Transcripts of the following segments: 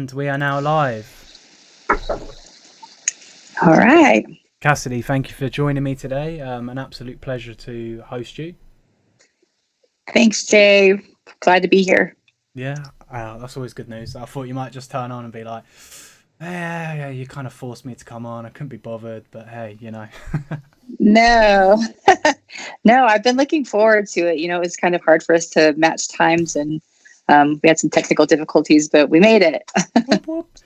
And we are now live. All right. Casidy, thank you for joining me today. An absolute pleasure to host you. Thanks, Jay. Glad to be here. Yeah, that's always good news. I thought you might just turn on and be like, yeah, you kind of forced me to come on. I couldn't be bothered, but hey, you know. No, no, I've been looking forward to it. You know, it was kind of hard for us to match times and we had some technical difficulties, but we made it. Whoop, whoop.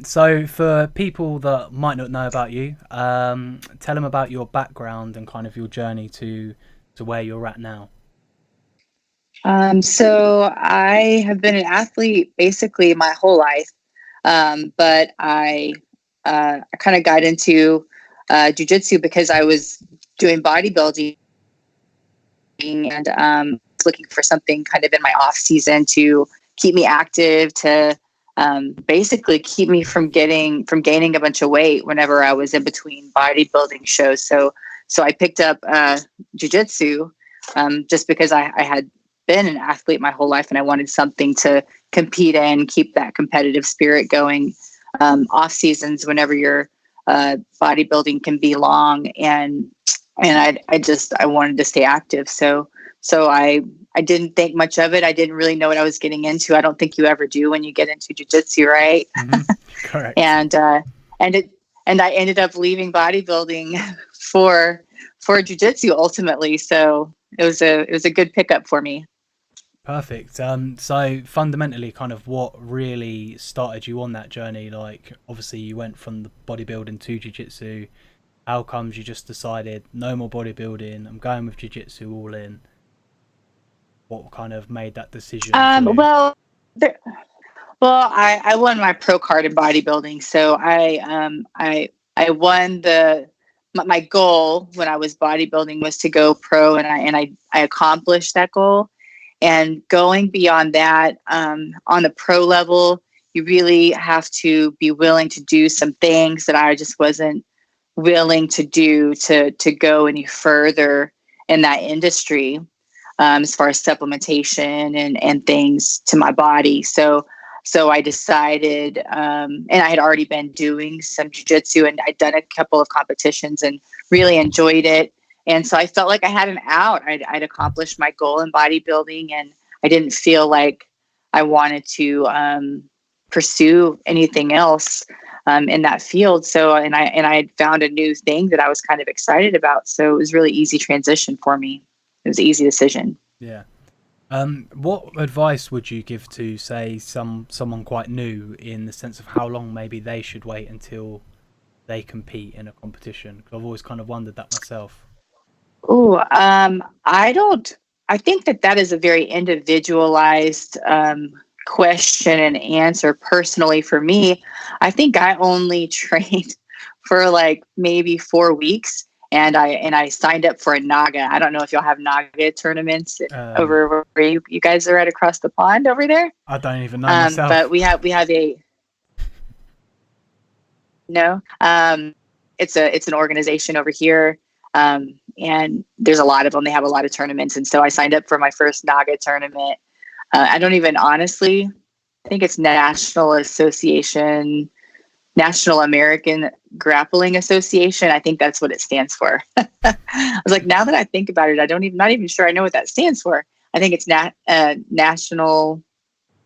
So for people that might not know about you, tell them about your background and kind of your journey to where you're at now. So I have been an athlete basically my whole life, but I kind of got into Jiu Jitsu because I was doing bodybuilding and looking for something kind of in my off season to keep me active, to basically keep me from gaining a bunch of weight whenever I was in between bodybuilding shows. So I picked up Jiu Jitsu just because I had been an athlete my whole life and I wanted something to compete in, keep that competitive spirit going. Off seasons, whenever your bodybuilding can be long, and I wanted to stay active. So I didn't think much of it. I didn't really know what I was getting into. I don't think you ever do when you get into jiu-jitsu, right? Mm-hmm. Correct. And I ended up leaving bodybuilding for jiu-jitsu ultimately. So it was a good pickup for me. Perfect. So fundamentally, kind of what really started you on that journey? Like, obviously, you went from the bodybuilding to jiu-jitsu. How comes you just decided no more bodybuilding? I'm going with jiu-jitsu all in. What kind of made that decision? Well, I won my pro card in bodybuilding, so I won my goal when I was bodybuilding was to go pro, and I accomplished that goal. And going beyond that, on the pro level, you really have to be willing to do some things that I just wasn't willing to do to go any further in that industry, as far as supplementation and things to my body. So I decided, and I had already been doing some jiu-jitsu and I'd done a couple of competitions and really enjoyed it. And so I felt like I had an out. I'd accomplished my goal in bodybuilding, and I didn't feel like I wanted to pursue anything else in that field. So, and I had found a new thing that I was kind of excited about. So it was really easy transition for me. It was an easy decision. Yeah. What advice would you give to, say, someone quite new, in the sense of how long maybe they should wait until they compete in a competition? Because I've always kind of wondered that myself. Oh, I think that is a very individualized question and answer. Personally, for me, I think I only trained for like maybe 4 weeks, and I signed up for a Naga. I don't know if y'all have Naga tournaments over where you guys are at across the pond over there. I don't even know myself. But we have a no. It's an organization over here. And there's a lot of them. They have a lot of tournaments. And so I signed up for my first Naga tournament. I don't even honestly think it's National American Grappling Association. I think that's what it stands for. I was like, now that I think about it, not even sure I know what that stands for. I think it's National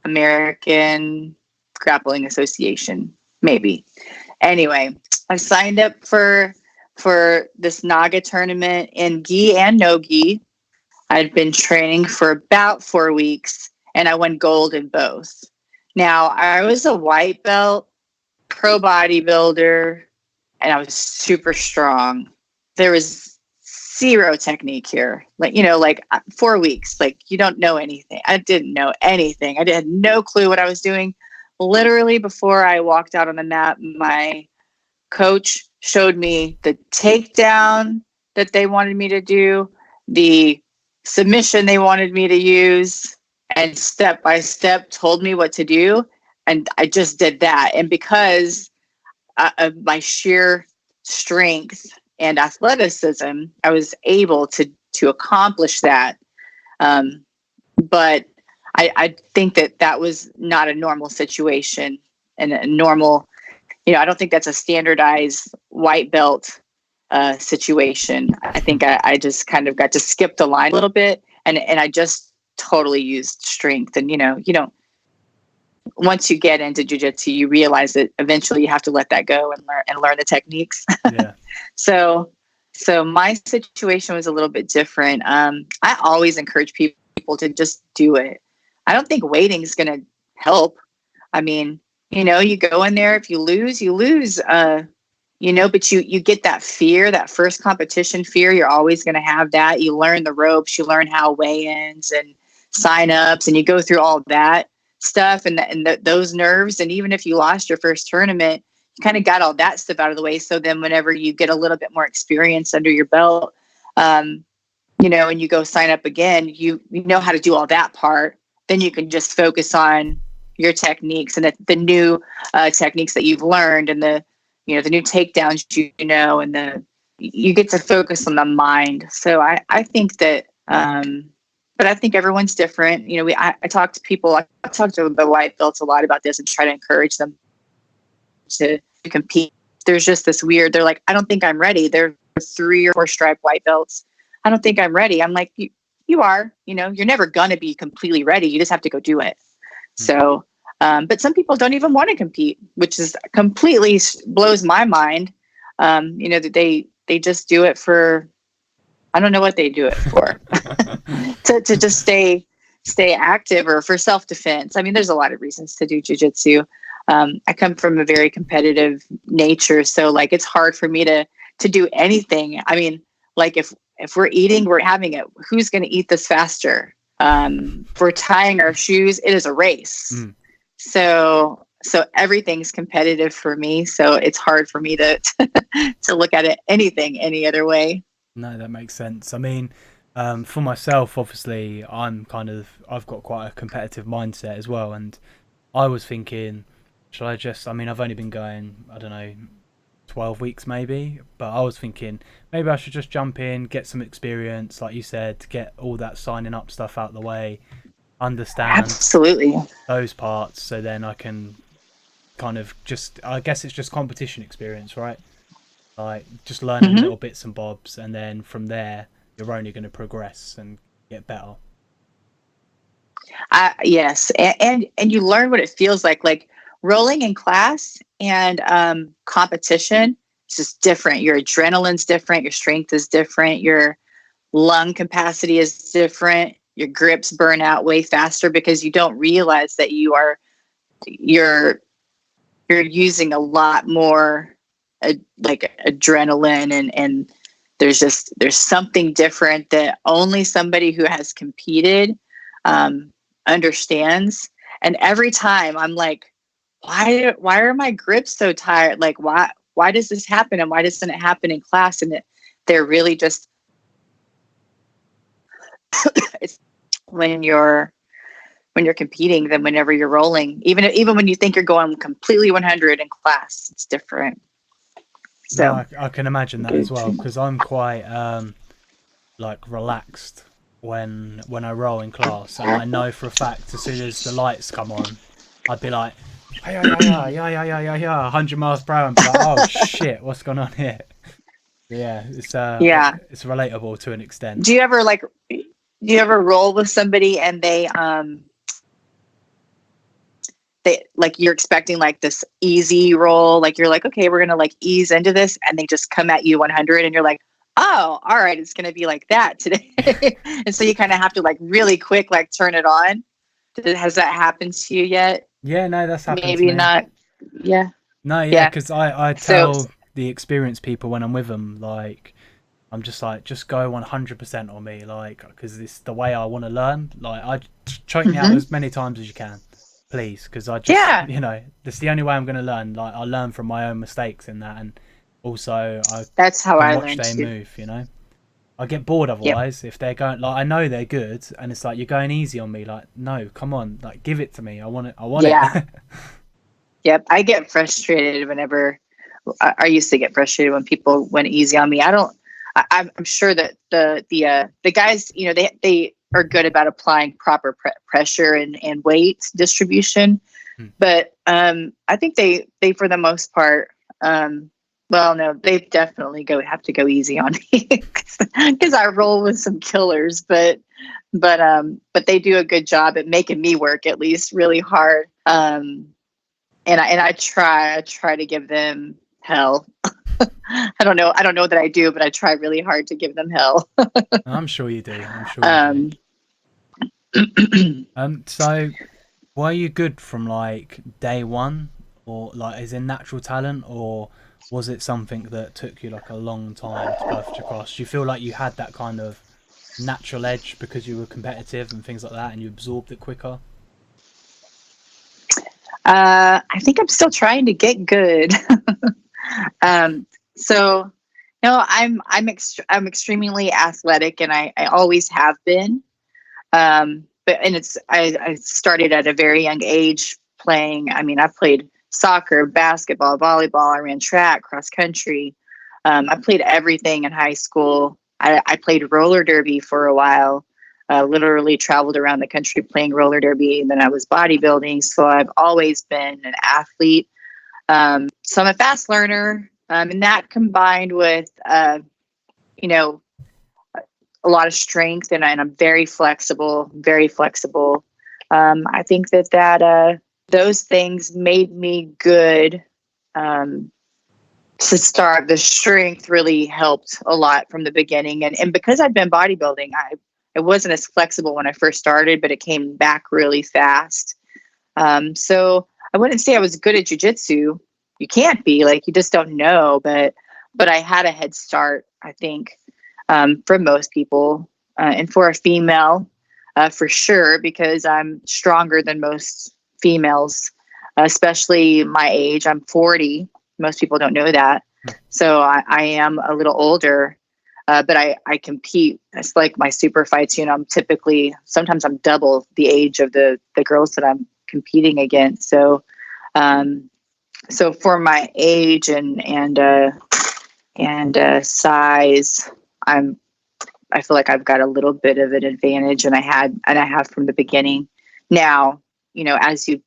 American Grappling Association, maybe. Anyway, I signed up for this Naga tournament in gi and no gi. I'd been training for about 4 weeks, and I won gold in both. Now, I was a white belt, pro bodybuilder, and I was super strong. There was zero technique here. Like 4 weeks, like you don't know anything. I didn't know anything. I had no clue what I was doing. Literally, before I walked out on the mat, my coach showed me the takedown that they wanted me to do, the submission they wanted me to use, and step by step told me what to do. And I just did that. And because of my sheer strength and athleticism, I was able to accomplish that. But I think that was not a normal situation a normal, I don't think that's a standardized white belt situation. I think I just kind of got to skip the line a little bit, and I just totally used strength. And you don't, once you get into jiu-jitsu, you realize that eventually you have to let that go and learn the techniques. Yeah. So my situation was a little bit different. I always encourage people to just do it. I don't think waiting is going to help. I mean, you go in there, if you lose, you lose, but you get that fear, that first competition fear. You're always going to have that. You learn the ropes, you learn how weigh-ins and sign-ups, and you go through all that stuff and those nerves. And even if you lost your first tournament, you kind of got all that stuff out of the way. So then whenever you get a little bit more experience under your belt, and you go sign up again, you know how to do all that part. Then you can just focus on your techniques and the new techniques that you've learned, and the new takedowns, and you get to focus on the mind. So I think that, but I think everyone's different. I talk to people, I talk to the white belts a lot about this and try to encourage them to compete. There's just this weird, they're like, I don't think I'm ready. They're 3 or 4 stripe white belts. I don't think I'm ready. I'm like, you are, you're never going to be completely ready. You just have to go do it. So, but some people don't even want to compete, which is completely blows my mind. That they just do it for, I don't know what they do it for, to just stay active or for self-defense. I mean, there's a lot of reasons to do jiu-jitsu. I come from a very competitive nature. So like, it's hard for me to do anything. I mean, like if we're eating, we're having it. Who's going to eat this faster? If we're tying our shoes, it is a race. So everything's competitive for me. So it's hard for me to look at it any other way. No, that makes sense. I mean, for myself, obviously, I've got quite a competitive mindset as well. And I was thinking, I've only been going, I don't know, 12 weeks maybe, but I was thinking maybe I should just jump in, get some experience, like you said, to get all that signing up stuff out of the way, understand absolutely those parts, so then I can kind of I guess it's just competition experience, right? Like just learning little bits and bobs, and then from there you're only going to progress and get better. Yes, and you learn what it feels like rolling in class and competition is just different. Your adrenaline's different, your strength is different, your lung capacity is different, your grips burn out way faster because you don't realize that you're using a lot more like adrenaline, and there's something different that only somebody who has competed understands. And every time I'm like, why are my grips so tired? Like, why does this happen? And why doesn't it happen in class? And they're really just, it's when you're competing than whenever you're rolling. Even when you think you're going completely 100 in class, it's different. So no, I can imagine that as well, because I'm quite like relaxed when I roll in class, and I know for a fact as soon as the lights come on, I'd be like, yeah, 100 miles per hour, and be like, oh shit, what's going on here? Yeah, it's relatable to an extent. Do you ever roll with somebody and they like, you're expecting like this easy roll, like you're like, okay, we're gonna like ease into this, and they just come at you 100, and you're like, oh, all right, it's gonna be like that today. And so you kind of have to like really quick like turn it on. Has that happened to you yet? Yeah, no, that's happened Maybe to me. not. Yeah. No, yeah, because I tell the experienced people when I'm with them, like, I'm just like, just go 100% on me, like, because it's the way I want to learn. Like, I choke me out as many times as you can, please, because I just, that's the only way I'm going to learn. Like, I learn from my own mistakes in that, and also that's how I watch their move. I get bored otherwise if they're going, like, I know they're good, and it's like, you're going easy on me. Like, no, come on, like, give it to me. I want it. Yeah. Yep, I get frustrated whenever. I used to get frustrated when people went easy on me. I'm sure that the guys, they are good about applying proper pressure and weight distribution. But I think they for the most part, well, no, they definitely have to go easy on me because I roll with some killers. But they do a good job at making me work at least really hard. And I try to give them hell. I don't know that I do, but I try really hard to give them hell. I'm sure you do. I'm sure you do. So were you good from like day one, or like is it natural talent, or was it something that took you like a long time to perfect across? Do you feel like you had that kind of natural edge because you were competitive and things like that, and you absorbed it quicker? I think I'm still trying to get good. So no, I'm extremely athletic, and I always have been. I started at a very young age playing. I mean, I played soccer, basketball, volleyball. I ran track, cross country. I played everything in high school. I played roller derby for a while. Literally traveled around the country playing roller derby. And then I was bodybuilding. So I've always been an athlete. So I'm a fast learner. And that combined with, you know, a lot of strength, and I'm very flexible, very flexible. I think that those things made me good. To start, the strength really helped a lot from the beginning. And because I'd been bodybuilding, I wasn't as flexible when I first started, but it came back really fast. So I wouldn't say I was good at jiu-jitsu. You can't be, like, you just don't know, but I had a head start, I think, for most people, and for a female, for sure, because I'm stronger than most females, especially my age. I'm 40. Most people don't know that. So I am a little older, but I compete. It's like my super fights, sometimes I'm double the age of the girls that I'm competing against. So, so for my age and size, I feel like I've got a little bit of an advantage, and I have from the beginning. Now, as you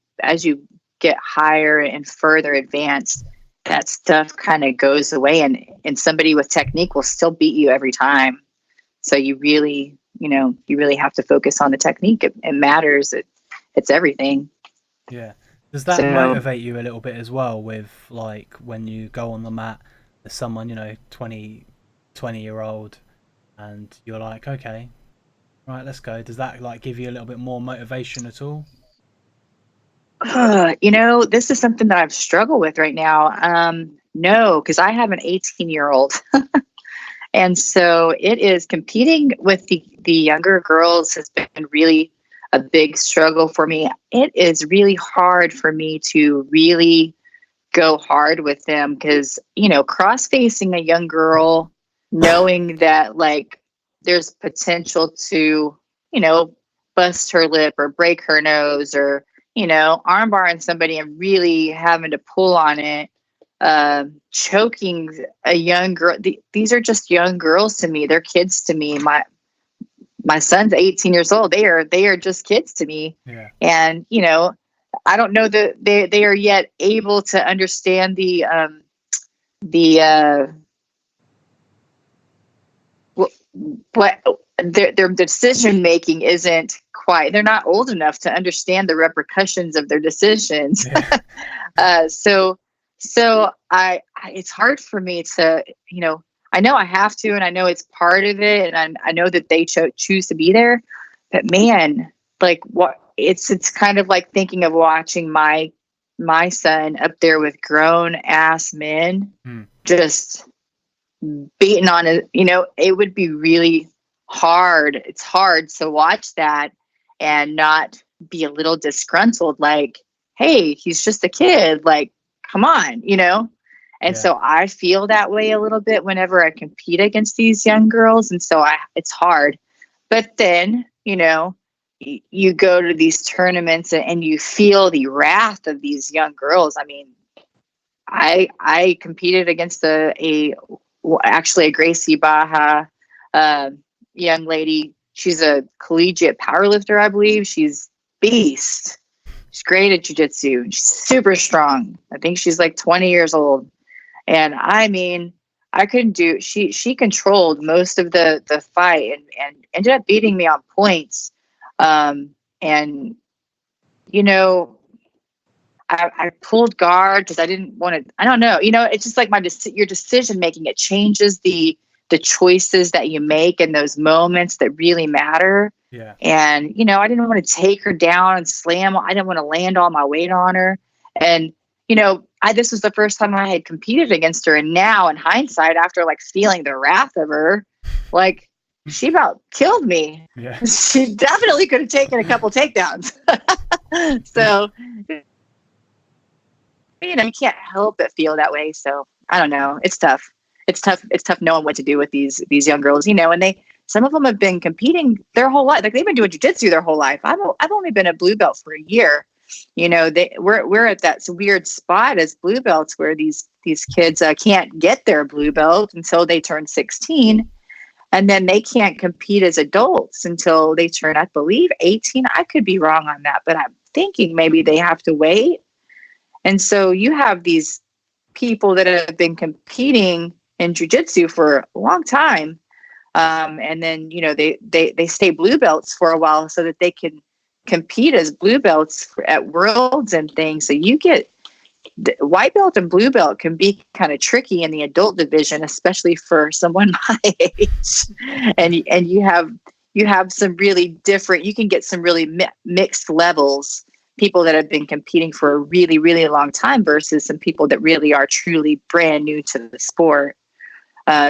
get higher and further advanced, that stuff kind of goes away, and somebody with technique will still beat you every time. So you really have to focus on the technique. It matters. It's everything. Yeah. Does that motivate you a little bit as well, with like when you go on the mat, there's someone, 20-year-old, and you're like, okay, right, let's go. Does that like give you a little bit more motivation at all? This is something that I've struggled with right now. No, because I have an 18-year-old. And so it is competing with the younger girls has been really a big struggle for me. It is really hard for me to really go hard with them because, cross-facing a young girl, knowing that like there's potential to, bust her lip or break her nose, or, arm barring somebody and really having to pull on it, choking a young girl. These are just young girls to me. They're kids to me. My son's 18 years old. They are just kids to me. Yeah. And, I don't know that they are yet able to understand what their decision making isn't quite. They're not old enough to understand the repercussions of their decisions. Yeah. So it's hard for me to, I know I have to, and I know it's part of it, and I know that they choose to be there, but man, like it's kind of like thinking of watching my son up there with grown ass men, just beating on it. It would be really hard. It's hard to watch that and not be a little disgruntled, like, hey, he's just a kid, like, come on, And so I feel that way a little bit whenever I compete against these young girls. And so it's hard. But then, you go to these tournaments and you feel the wrath of these young girls. I mean, I competed against actually a Gracie Baja young lady. She's a collegiate powerlifter, I believe. She's beast. She's great at jiu-jitsu. She's super strong. I think she's like 20 years old. And I mean, I couldn't do, she controlled most of the fight and ended up beating me on points. And, you know, I pulled guard because I didn't want to, I don't know, you know, it's just like your decision making, it changes the choices that you make in those moments that really matter. Yeah. And, you know, I didn't want to take her down and slam. I didn't want to land all my weight on her. And, you know, this was the first time I had competed against her. And now in hindsight, after like feeling the wrath of her, like she about killed me. Yeah. She definitely could have taken a couple takedowns. So, you know, you can't help but feel that way. So I don't know. It's tough. It's tough knowing what to do with these young girls, you know, and some of them have been competing their whole life. Like they've been doing jiu-jitsu their whole life. I've only been a blue belt for a year. You know, we're at that weird spot as blue belts where these kids can't get their blue belt until they turn 16. And then they can't compete as adults until they turn, I believe, 18. I could be wrong on that, but I'm thinking maybe they have to wait. And so you have these people that have been competing in jiu-jitsu for a long time. And then, you know, they stay blue belts for a while so that they can compete as blue belts at worlds and things. So you get white belt and blue belt can be kind of tricky in the adult division, especially for someone my age. And you have some really different, you can get some really mixed levels, people that have been competing for a really, really long time versus some people that really are truly brand new to the sport.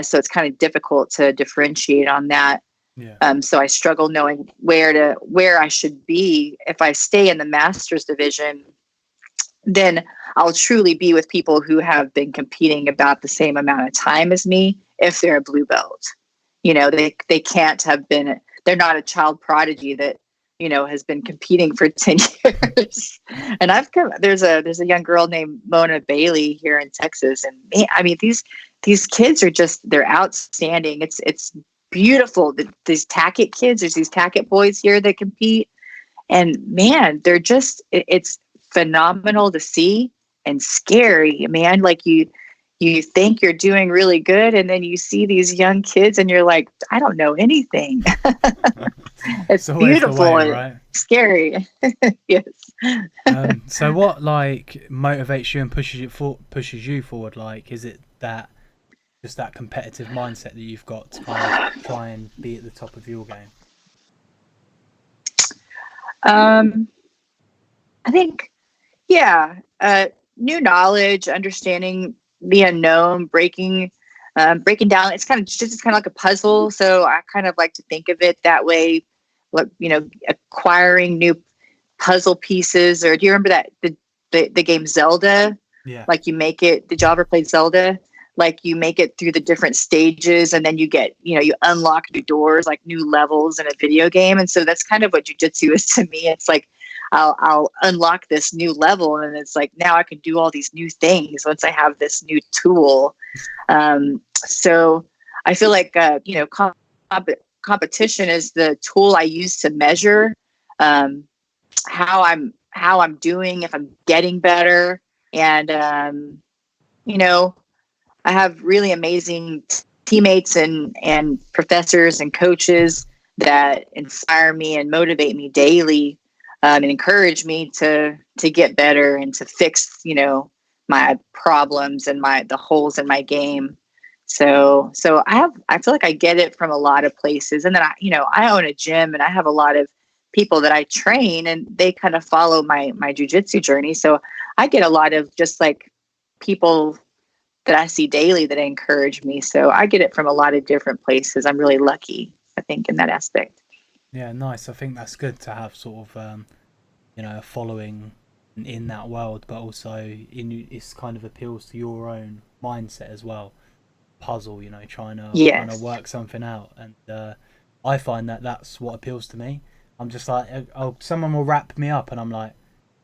So it's kind of difficult to differentiate on that. Yeah. So I struggle knowing where I should be. If I stay in the masters division, then I'll truly be with people who have been competing about the same amount of time as me. If they're a blue belt, you know, they can't have been, they're not a child prodigy that, you know, has been competing for 10 years. And there's a young girl named Mona Bailey here in Texas. And I mean, these kids are they're outstanding. It's beautiful. These Tackett kids, there's these Tackett boys here that compete. And man, they're it's phenomenal to see and scary, man. Like you think you're doing really good. And then you see these young kids and you're like, I don't know anything. It's beautiful way, and right? Scary. Yes. So what like motivates you and pushes you forward? Like, is it just that competitive mindset that you've got to kind of try and be at the top of your game? I think, yeah, new knowledge, understanding the unknown, breaking down. It's kind of like a puzzle. So I kind of like to think of it that way. You know, acquiring new puzzle pieces. Or do you remember that the game Zelda? Yeah. Like you make it. Did y'all ever play Zelda? Like you make it through the different stages, and then you get, you know, you unlock new doors, like new levels in a video game. And so that's kind of what jiu-jitsu is to me. It's like I'll unlock this new level, and it's like now I can do all these new things once I have this new tool. So I feel like you know, competition is the tool I use to measure how I'm doing, if I'm getting better. And you know, I have really amazing teammates and professors and coaches that inspire me and motivate me daily, and encourage me to get better and to fix, you know, my problems and the holes in my game. So I feel like I get it from a lot of places. And then I own a gym and I have a lot of people that I train, and they kind of follow my jiu-jitsu journey. So I get a lot of just like people that I see daily that encourage me. So I get it from a lot of different places. I'm really lucky, I think, in that aspect. Yeah, nice. I think that's good to have sort of, you know, a following in that world, but also it's kind of appeals to your own mindset as well. Puzzle, you know, trying to work something out. And I find that's what appeals to me. I'm just like, someone will wrap me up and I'm like,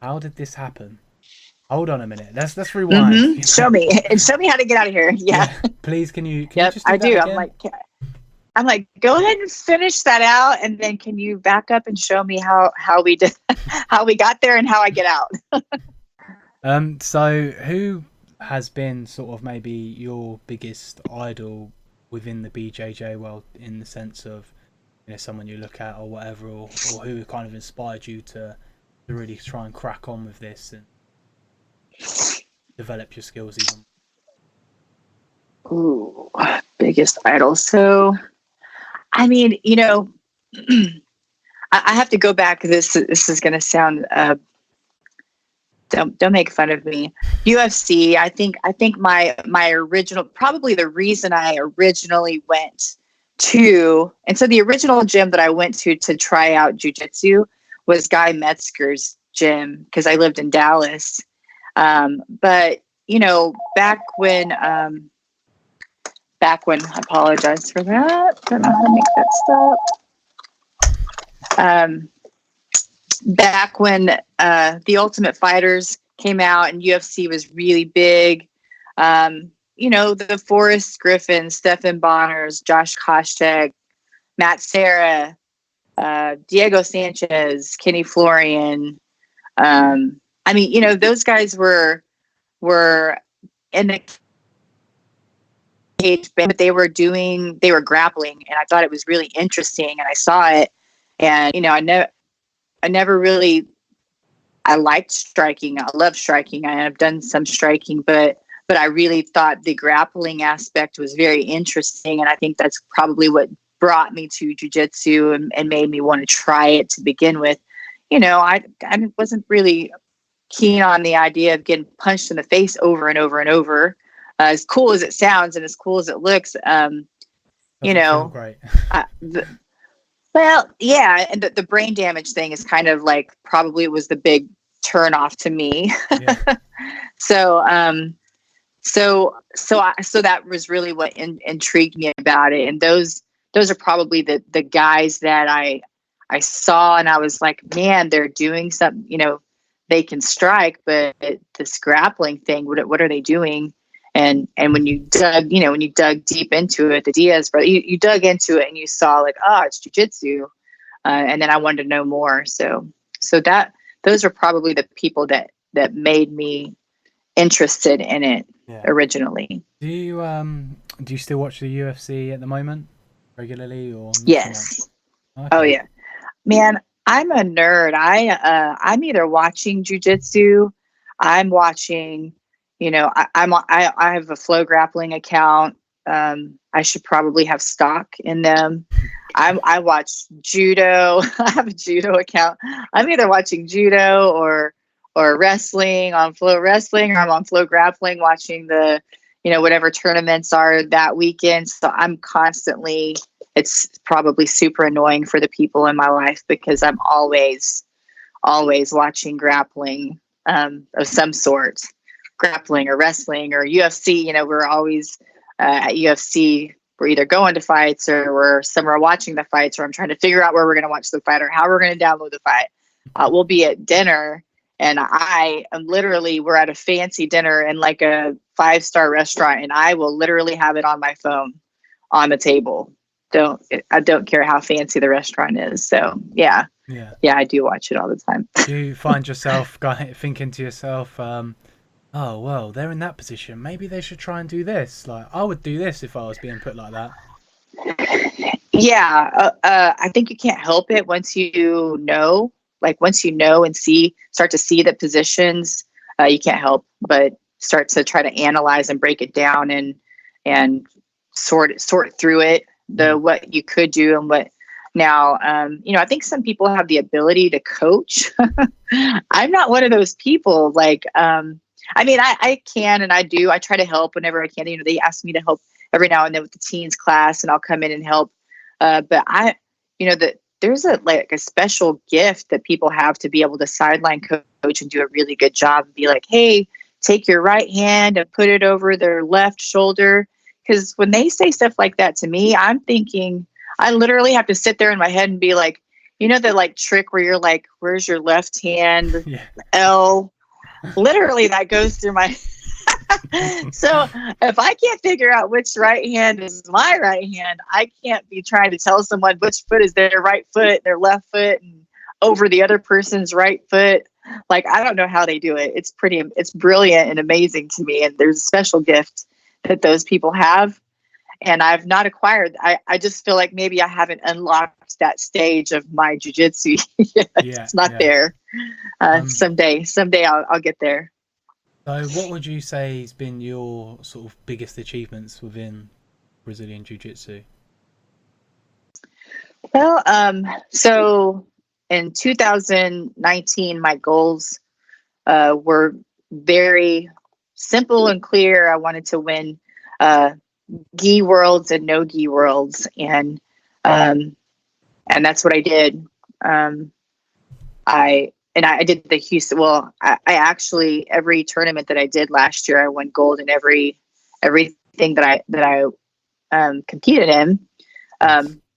how did this happen? Hold on a minute. Let's rewind. Mm-hmm. Show me how to get out of here. Yeah. Please, can you Yep, just do I that do. again? I'm like, I'm like, go ahead and finish that out, and then can you back up and show me how we did, how we got there, and how I get out. So who has been sort of maybe your biggest idol within the BJJ world, in the sense of, you know, someone you look at or whatever, or who kind of inspired you to really try and crack on with this and develop your skills even? Ooh, biggest idol. So, I mean, you know, I have to go back. This is going to sound. Don't make fun of me. UFC. I think my original, probably the reason I originally went to, and so the original gym that I went to try out Jiu Jitsu was Guy Metzger's gym, because I lived in Dallas. But you know, back when I apologize for that. Don't know how to make that stop. Back when the Ultimate Fighters came out and UFC was really big, you know, the Forrest Griffin, Stephan Bonners, Josh Koscheck, Matt Serra, Diego Sanchez, Kenny Florian. I mean, you know, those guys were in the cage, but they were grappling, and I thought it was really interesting, and I saw it, and you know, I never really, I liked striking. I love striking. I have done some striking, but I really thought the grappling aspect was very interesting. And I think that's probably what brought me to jiu-jitsu and made me want to try it to begin with. You know, I wasn't really keen on the idea of getting punched in the face over and over and over. As cool as it sounds and as cool as it looks, you know, great. Well, yeah, and the brain damage thing is kind of like probably was the big turn off to me. Yeah. So that was really what intrigued me about it. And those are probably the guys that I saw, and I was like, man, they're doing something. You know, they can strike, but this grappling thing, what are they doing? And when you dug deep into it, the Diaz brother, you dug into it and you saw like, oh, it's jiu-jitsu. And then I wanted to know more. So that those are probably the people that made me interested in it originally. Do you still watch the UFC at the moment regularly, or not? Yes. Okay. Oh yeah, man, I'm a nerd. I'm either watching jiu-jitsu, I'm watching. You know, I have a Flow Grappling account. I should probably have stock in them. I watch judo. I have a judo account. I'm either watching judo or wrestling on Flow Wrestling, or I'm on Flow Grappling watching the, you know, whatever tournaments are that weekend. So I'm constantly, it's probably super annoying for the people in my life because I'm always watching grappling of some sort. Grappling or wrestling or UFC, you know, we're always at UFC. We're either going to fights or we're somewhere watching the fights, or I'm trying to figure out where we're going to watch the fight or how we're going to download the fight. We'll be at dinner, and I am literally, we're at a fancy dinner in like a 5-star restaurant, and I will literally have it on my phone on the table. I don't care how fancy the restaurant is. So yeah, I do watch it all the time. Do you find yourself thinking to yourself, oh, well, they're in that position, maybe they should try and do this? Like, I would do this if I was being put like that. Yeah. I think you can't help it once you know and start to see the positions, you can't help but start to try to analyze and break it down and sort through it, what you could do and what. Now, you know, I think some people have the ability to coach. I'm not one of those people. Like, I mean, I can and I do. I try to help whenever I can. You know, they ask me to help every now and then with the teens class, and I'll come in and help. But there's a special gift that people have to be able to sideline coach and do a really good job and be like, hey, take your right hand and put it over their left shoulder. Because when they say stuff like that to me, I'm thinking, I literally have to sit there in my head and be like, you know, the like trick where you're like, where's your left hand? Yeah. L. Literally that goes through my So if I can't figure out which right hand is my right hand, I can't be trying to tell someone which foot is their right foot, their left foot, and over the other person's right foot. Like, I don't know how they do it. It's brilliant and amazing to me. And there's a special gift that those people have. And I've not acquired. I just feel like maybe I haven't unlocked that stage of my jujitsu yet. Yeah, It's not yeah. there. Someday I'll get there. So what would you say has been your sort of biggest achievements within Brazilian Jiu-Jitsu? Well, so in 2019, my goals were very simple and clear. I wanted to win gi worlds and no gi worlds, and that's what I did. I did the Houston. Well, I actually, every tournament that I did last year, I won gold in everything that I competed in.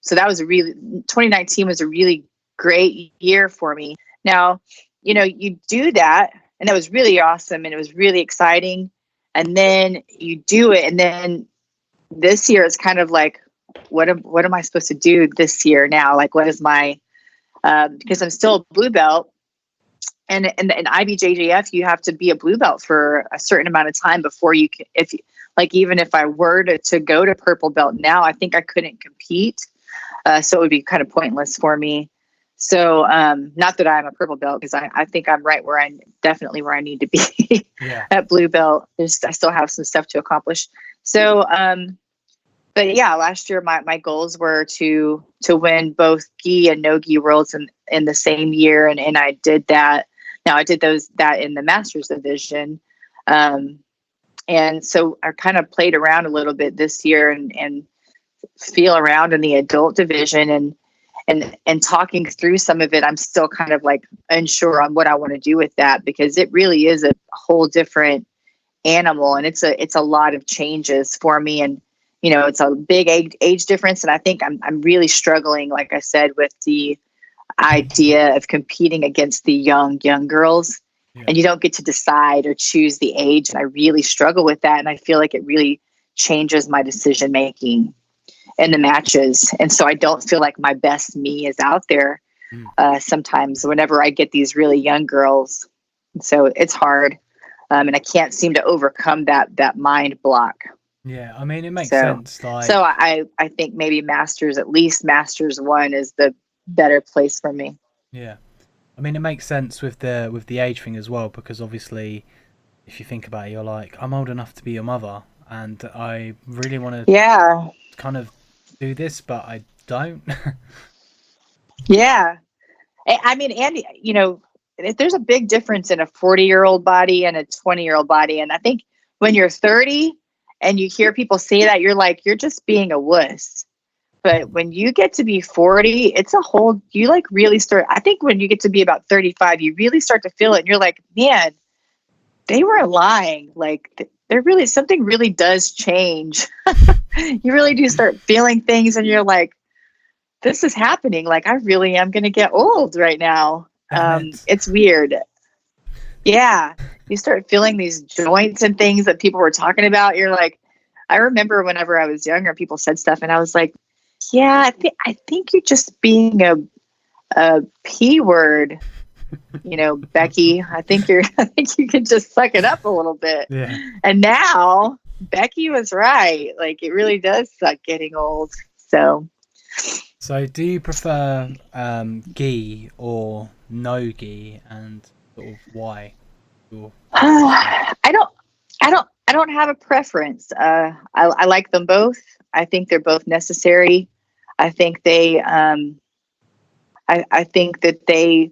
So that was 2019 was a really great year for me. Now, you do that, and that was really awesome, and it was really exciting. And then you do it, and then this year it's kind of like, what am I supposed to do this year now? Like, what is my because I'm still a blue belt, and in IBJJF you have to be a blue belt for a certain amount of time before you can. Even if I were to go to purple belt now, I think I couldn't compete, so it would be kind of pointless for me. So not that I'm a purple belt, because I think I'm right where definitely where I need to be. Yeah. At blue belt. I still have some stuff to accomplish. So, but yeah, last year my goals were to win both gi and no gi worlds in the same year, and I did that. Now I did that in the masters division, and so I kind of played around a little bit this year and feel around in the adult division, and talking through some of it. I'm still kind of like unsure on what I want to do with that, because it really is a whole different animal, and it's a lot of changes for me, and it's a big age difference, and I think I'm really struggling, like I said, with the idea of competing against the young girls. Yeah. And you don't get to decide or choose the age, and I really struggle with that, and I feel like it really changes my decision making in the matches, and so I don't feel like my best me is out there sometimes whenever I get these really young girls. So it's hard. And I can't seem to overcome that mind block. Yeah, I mean, it makes sense. So I think maybe at least Masters 1 is the better place for me. Yeah, I mean, it makes sense with the age thing as well, because obviously, if you think about it, you're like, I'm old enough to be your mother, and I really want to kind of do this, but I don't. Yeah, I mean, Andy, there's a big difference in a 40-year-old body and a 20-year-old body. And I think when you're 30 and you hear people say that, you're like, you're just being a wuss. But when you get to be 40, it's you like really start. I think when you get to be about 35, you really start to feel it. And you're like, man, they were lying. Like, something really does change. You really do start feeling things, and you're like, this is happening. Like, I really am going to get old right now. It's weird. Yeah. You start feeling these joints and things that people were talking about. You're like, I remember whenever I was younger, people said stuff, and I was like, yeah, I think you're just being a P word, Becky. I think you can just suck it up a little bit. Yeah. And now Becky was right. Like, it really does suck getting old. So do you prefer gi or no gi, and sort of why? I don't have a preference. I like them both. I think they're both necessary. I think they I think that they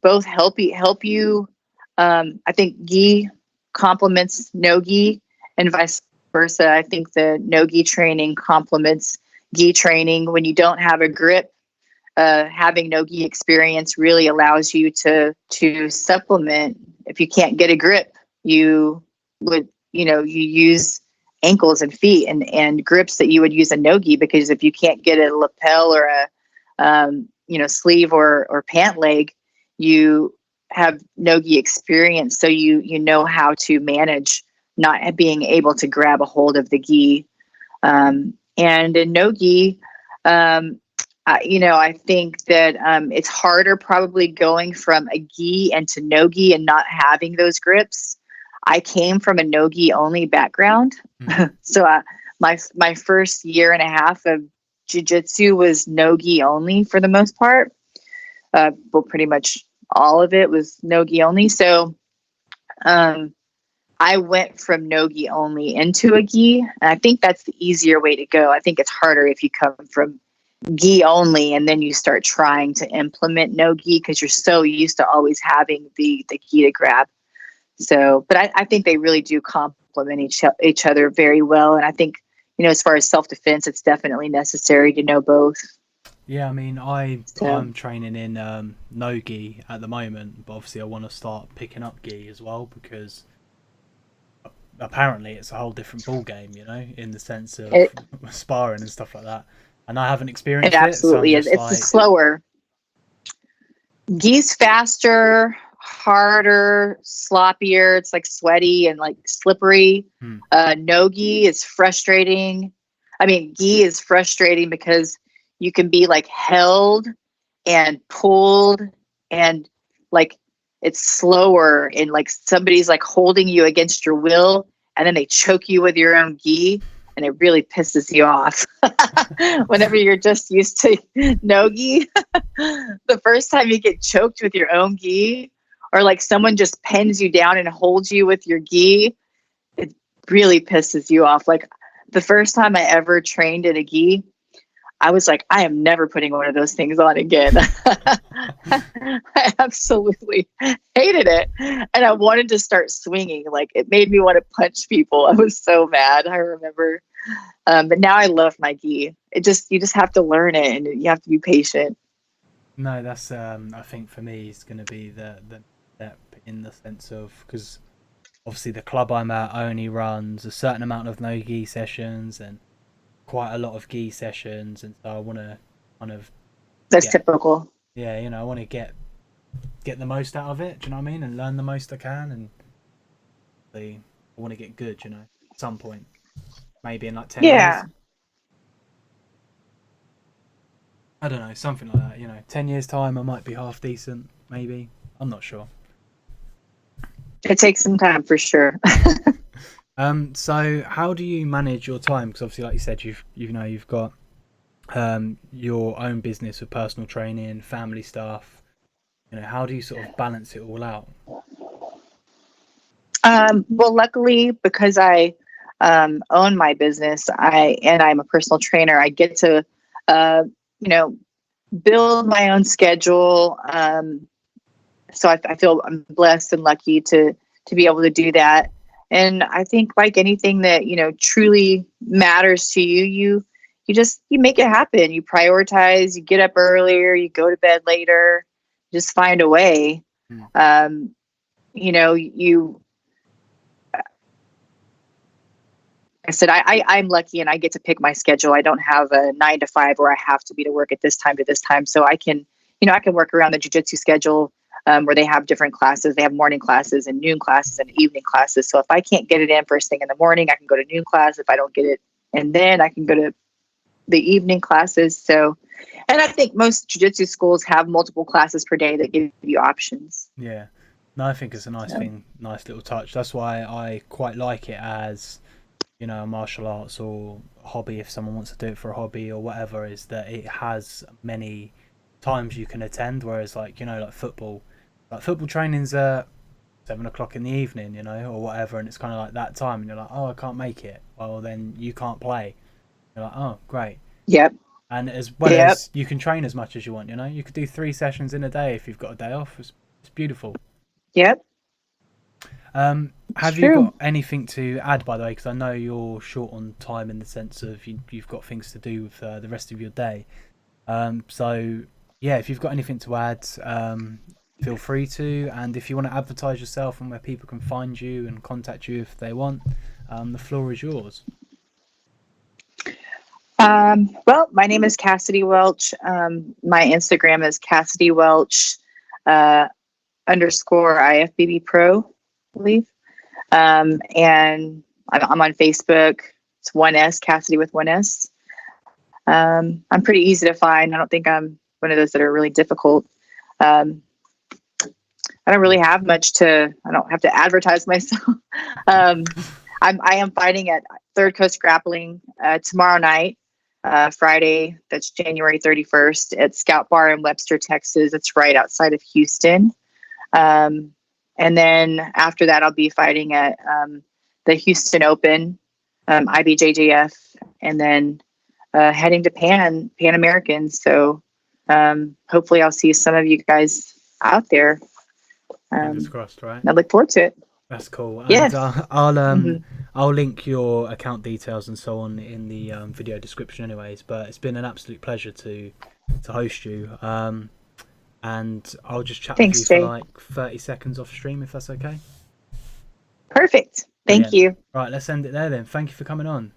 both help you. I think gi complements no gi, and vice versa. I think the no gi training complements gi training. When you don't have a grip, having no gi experience really allows you to supplement. If you can't get a grip, you use ankles and feet and grips that you would use a no gi, because if you can't get a lapel or a sleeve or pant leg, you have no gi experience, so you know how to manage not being able to grab a hold of the gi. And in no gi, I think that it's harder probably going from a gi and to no gi and not having those grips. I came from a no gi only background. So my first year and a half of jiu-jitsu was no gi only for the most part. Well, pretty much all of it was no gi only. So I went from no gi only into a gi. And I think that's the easier way to go. I think it's harder if you come from gi only and then you start trying to implement no gi because you're so used to always having the gi to grab. So, but I think they really do complement each other very well. And I think, as far as self-defense, it's definitely necessary to know both. Yeah, I mean, I'm training in no gi at the moment, but obviously I want to start picking up gi as well because apparently it's a whole different ball game, in the sense of sparring and stuff like that. And I haven't experienced it. Absolutely is. It's slower. Gi's faster, harder, sloppier. It's like sweaty and like slippery. No gi is frustrating. I mean, gi is frustrating because you can be like held and pulled and like it's slower and like somebody's like holding you against your will and then they choke you with your own gi and it really pisses you off. Whenever you're just used to no gi, the first time you get choked with your own gi or like someone just pins you down and holds you with your gi, it really pisses you off. Like the first time I ever trained in a gi, I was like, I am never putting one of those things on again. I absolutely hated it. And I wanted to start swinging. Like it made me want to punch people. I was so mad. I remember. But now I love my gi. You just have to learn it and you have to be patient. No, that's, I think for me, it's going to be the step in the sense of, because obviously the club I'm at only runs a certain amount of no gi sessions and quite a lot of gi sessions, and so I want to kind of typical. Yeah, I want to get the most out of it. Do you know what I mean? And learn the most I can, and I want to get good. At some point, maybe in like 10 years. I don't know, something like that. 10 years time, I might be half decent. Maybe, I'm not sure. It takes some time for sure. So how do you manage your time? Because obviously, like you said, you've got your own business with personal training, family stuff. How do you sort of balance it all out? Well, luckily, because I own my business, I'm a personal trainer. I get to build my own schedule. So I feel I'm blessed and lucky to be able to do that. And I think like anything that, truly matters to you, you make it happen. You prioritize, you get up earlier, you go to bed later, just find a way. I said, I'm lucky and I get to pick my schedule. I don't have a 9 to 5 where I have to be to work at this time to this time. So I can work around the jiu-jitsu schedule. Where they have different classes. They have morning classes and noon classes and evening classes. So if I can't get it in first thing in the morning, I can go to noon class. If I don't get it, and then I can go to the evening classes. So, and I think most jiu-jitsu schools have multiple classes per day that give you options. Yeah. No, I think it's a nice thing, nice little touch. That's why I quite like it as, a martial arts or hobby, if someone wants to do it for a hobby or whatever, is that it has many times you can attend, whereas like football training's at 7 o'clock in the evening, or whatever, and it's kind of like that time and you're like, oh, I can't make it, well then you can't play. You're like, oh great. Yep. And as well as you can train as much as you want, you could do 3 sessions in a day if you've got a day off. It's beautiful. Yep. Have you got anything to add, by the way, because I know you're short on time in the sense of you've got things to do with the rest of your day, so yeah, if you've got anything to add, feel free to. And if you want to advertise yourself and where people can find you and contact you if they want, the floor is yours. Well, my name is Casidy Welch. My Instagram is Casidy Welch _ IFBB Pro, I believe. And I'm on Facebook. It's 1S, Casidy with 1S. I'm pretty easy to find. I don't think I'm one of those that are really difficult. I don't really have much I don't have to advertise myself. I am fighting at Third Coast Grappling tomorrow night, Friday. That's January 31st at Scout Bar in Webster, Texas. It's right outside of Houston. And then after that, I'll be fighting at the Houston Open, IBJJF, and then heading to Pan Americans. So hopefully I'll see some of you guys out there. Fingers crossed, right? I look forward to it. That's cool. And Yes. I'll link your account details and so on in the video description anyways, but it's been an absolute pleasure to host you. And I'll just chat with you for like 30 seconds off stream, if that's okay. Perfect. Thank you. Right, let's end it there then. Thank you for coming on.